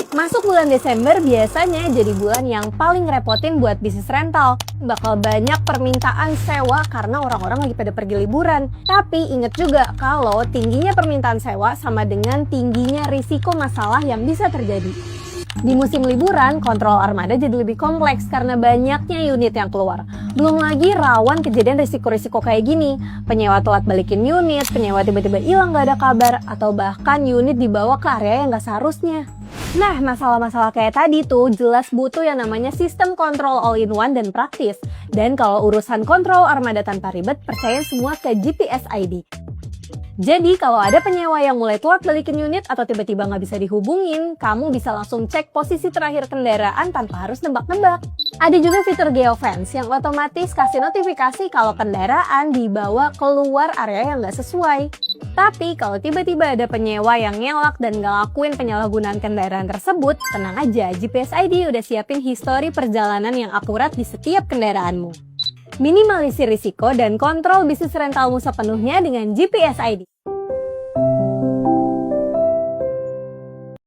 Masuk bulan Desember biasanya jadi bulan yang paling ngerepotin buat bisnis rental. Bakal banyak permintaan sewa karena orang-orang lagi pada pergi liburan. Tapi inget juga kalau tingginya permintaan sewa sama dengan tingginya risiko masalah yang bisa terjadi. Di musim liburan, kontrol armada jadi lebih kompleks karena banyaknya unit yang keluar. Belum lagi rawan kejadian risiko-risiko kayak gini. Penyewa telat balikin unit, penyewa tiba-tiba hilang gak ada kabar, atau bahkan unit dibawa ke area yang gak seharusnya. Nah, masalah-masalah kayak tadi tuh jelas butuh yang namanya sistem kontrol all-in-one dan praktis. Dan kalau urusan kontrol armada tanpa ribet, percayain semua ke GPS ID. Jadi kalau ada penyewa yang mulai telat balikin unit atau tiba-tiba nggak bisa dihubungin, kamu bisa langsung cek posisi terakhir kendaraan tanpa harus nebak-nebak. Ada juga fitur geofence yang otomatis kasih notifikasi kalau kendaraan dibawa keluar area yang nggak sesuai. Tapi kalau tiba-tiba ada penyewa yang ngelak dan nggak lakuin penyalahgunaan kendaraan tersebut, tenang aja, GPS ID udah siapin histori perjalanan yang akurat di setiap kendaraanmu. Minimalisir risiko dan kontrol bisnis rentalmu sepenuhnya dengan GPS ID.